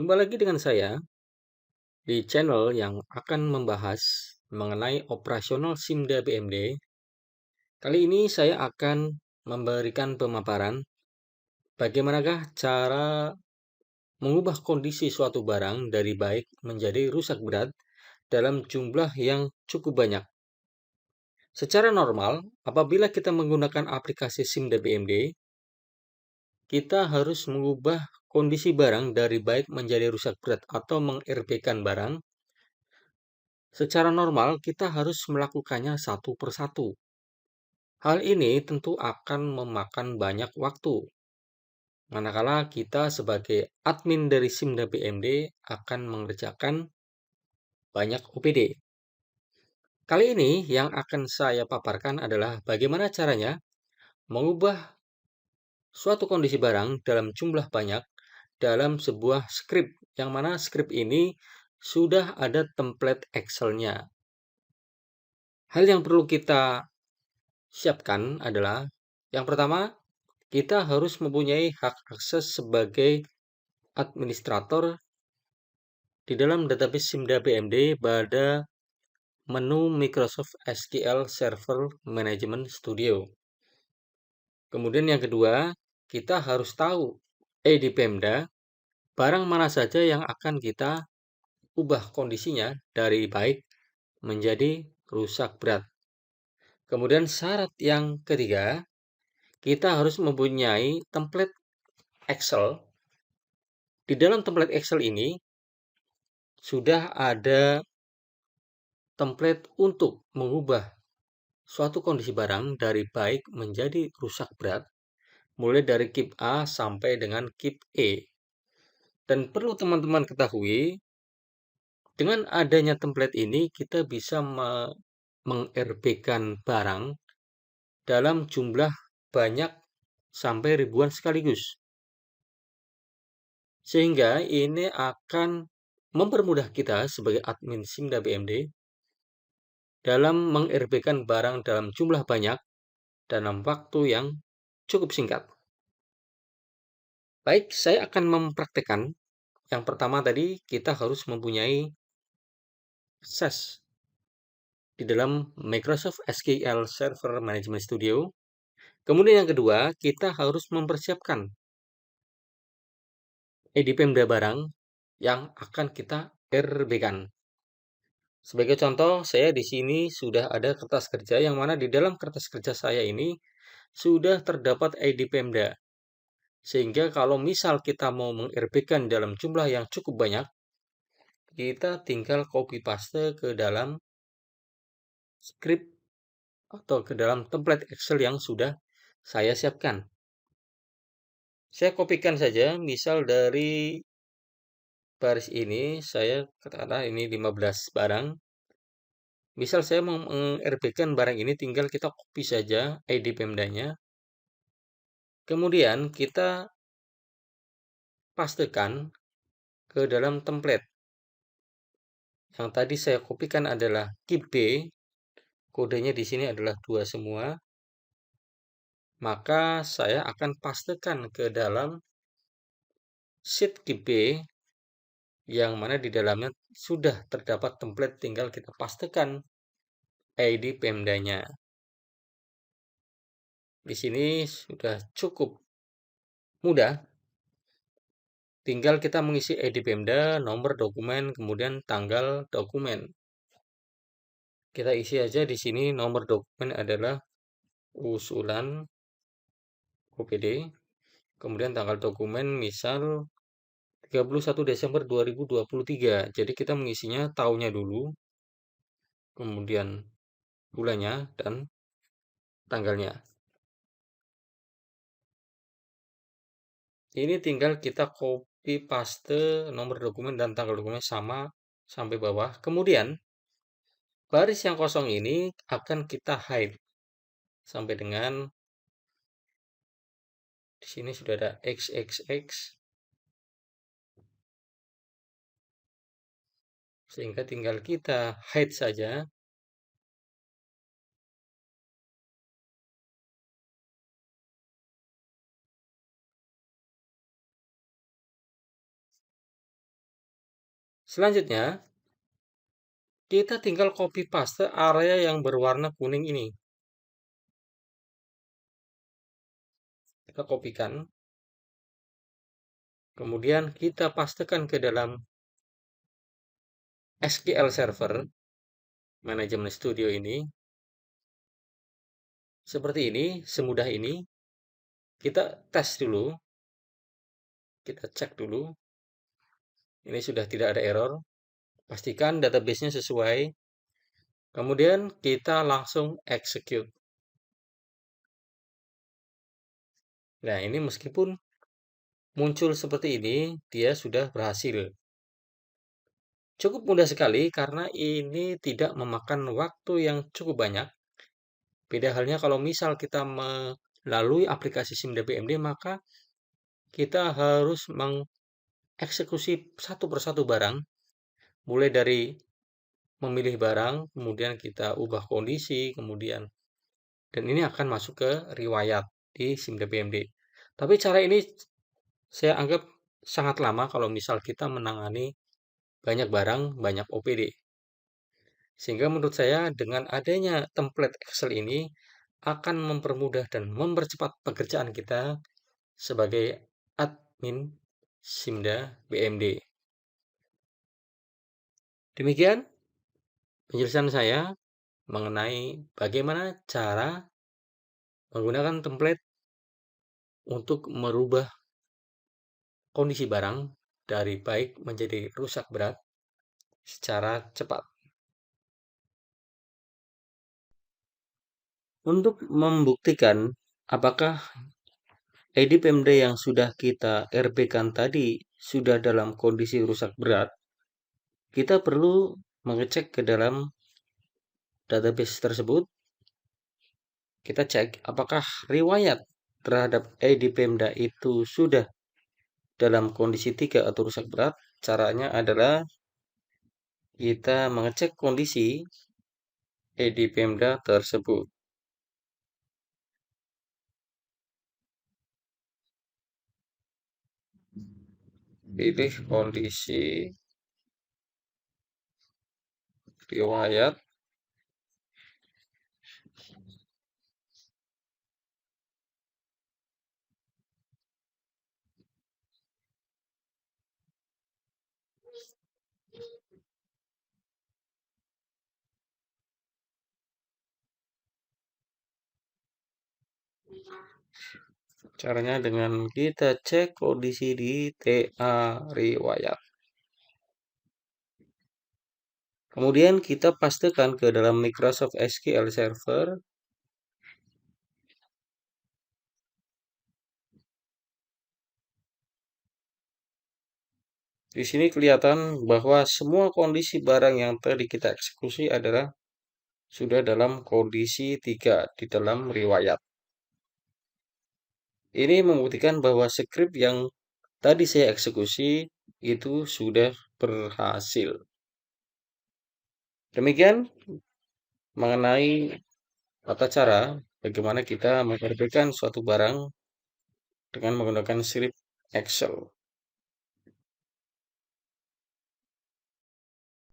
Jumpa lagi dengan saya di channel yang akan membahas mengenai operasional SIMDA BMD. Kali ini saya akan memberikan pemaparan bagaimanakah cara mengubah kondisi suatu barang dari baik menjadi rusak berat dalam jumlah yang cukup banyak. Secara normal, apabila kita menggunakan aplikasi SIMDA BMD, kita harus mengubah kondisi barang dari baik menjadi rusak berat atau meng-RB-kan barang. Secara normal, kita harus melakukannya satu persatu. Hal ini tentu akan memakan banyak waktu, manakala kita sebagai admin dari SIMDA BMD akan mengerjakan banyak OPD. Kali ini yang akan saya paparkan adalah bagaimana caranya mengubah suatu kondisi barang dalam jumlah banyak dalam sebuah script, yang mana script ini sudah ada template Excel-nya. Hal yang perlu kita siapkan adalah yang pertama, kita harus mempunyai hak akses sebagai administrator di dalam database SIMDA BMD pada menu Microsoft SQL Server Management Studio. Kemudian yang kedua, kita harus tahu di Pemda barang mana saja yang akan kita ubah kondisinya dari baik menjadi rusak berat. Kemudian syarat yang ketiga, kita harus mempunyai template Excel. Di dalam template Excel ini sudah ada template untuk mengubah suatu kondisi barang dari baik menjadi rusak berat, mulai dari KIP A sampai dengan KIP E. Dan perlu teman-teman ketahui, dengan adanya template ini kita bisa meng-RB-kan barang dalam jumlah banyak sampai ribuan sekaligus. Sehingga ini akan mempermudah kita sebagai admin SIMDA BMD dalam meng-RB-kan barang dalam jumlah banyak dalam waktu yang cukup singkat. Baik, saya akan mempraktekkan. Yang pertama tadi, kita harus mempunyai akses di dalam Microsoft SQL Server Management Studio. Kemudian yang kedua, kita harus mempersiapkan Pemda barang yang akan kita RB-kan. Sebagai contoh, saya di sini sudah ada kertas kerja yang mana di dalam kertas kerja saya ini sudah terdapat ID Pemda. Sehingga kalau misal kita mau meng-RB-kan dalam jumlah yang cukup banyak, kita tinggal copy paste ke dalam script atau ke dalam template Excel yang sudah saya siapkan. Saya kopikan saja, misal dari baris ini, saya katakanlah ini 15 barang. Misal saya mau meng-RB-kan barang ini, tinggal kita copy saja ID Pemdanya. Kemudian kita pastekan ke dalam template. Yang tadi saya kopikan adalah KIP B, kodenya di sini adalah 2 semua. Maka saya akan pastekan ke dalam sheet KIP B, yang mana di dalamnya sudah terdapat template, tinggal kita pastekan ID Pemdanya. Di sini sudah cukup mudah. Tinggal kita mengisi ID Pemda, nomor dokumen, kemudian tanggal dokumen. Kita isi aja di sini nomor dokumen adalah usulan OPD. Kemudian tanggal dokumen misal 31 Desember 2023. Jadi kita mengisinya tahunnya dulu, kemudian bulannya dan tanggalnya. Ini tinggal kita copy paste nomor dokumen dan tanggal dokumen sama sampai bawah. Kemudian baris yang kosong ini akan kita hide sampai dengan di sini sudah ada XXX, sehingga tinggal kita hide saja. Selanjutnya, kita tinggal copy paste area yang berwarna kuning ini. Kita kopikan, kemudian kita pastekan ke dalam SQL Server Manajemen Studio ini. Seperti ini, semudah ini. Kita tes dulu, kita cek dulu. Ini sudah tidak ada error. Pastikan database-nya sesuai. Kemudian kita langsung execute. Nah, ini meskipun muncul seperti ini, dia sudah berhasil. Cukup mudah sekali karena ini tidak memakan waktu yang cukup banyak. Beda halnya kalau misal kita melalui aplikasi SIMD-BMD, maka kita harus mengeksekusi satu persatu barang, mulai dari memilih barang, kemudian kita ubah kondisi, kemudian dan ini akan masuk ke riwayat di SIMD-BMD. Tapi cara ini saya anggap sangat lama kalau misal kita menangani banyak barang, banyak OPD. Sehingga menurut saya dengan adanya template Excel ini akan mempermudah dan mempercepat pekerjaan kita sebagai admin SIMDA BMD. Demikian penjelasan saya mengenai bagaimana cara menggunakan template untuk merubah kondisi barang dari baik menjadi rusak berat secara cepat. Untuk membuktikan apakah EDPMD yang sudah kita RP-kan tadi sudah dalam kondisi rusak berat, kita perlu mengecek ke dalam database tersebut. Kita cek apakah riwayat terhadap EDPMD itu sudah dalam kondisi 3 atau rusak berat. Caranya adalah kita mengecek kondisi EDPMD tersebut. Pilih kondisi riwayat caranya dengan kita cek kondisi di TA riwayat. Kemudian kita pastekan ke dalam Microsoft SQL Server. Di sini kelihatan bahwa semua kondisi barang yang tadi kita eksekusi adalah sudah dalam kondisi 3 di dalam riwayat. Ini membuktikan bahwa script yang tadi saya eksekusi itu sudah berhasil. Demikian mengenai tata cara bagaimana kita mengerjakan suatu barang dengan menggunakan script Excel.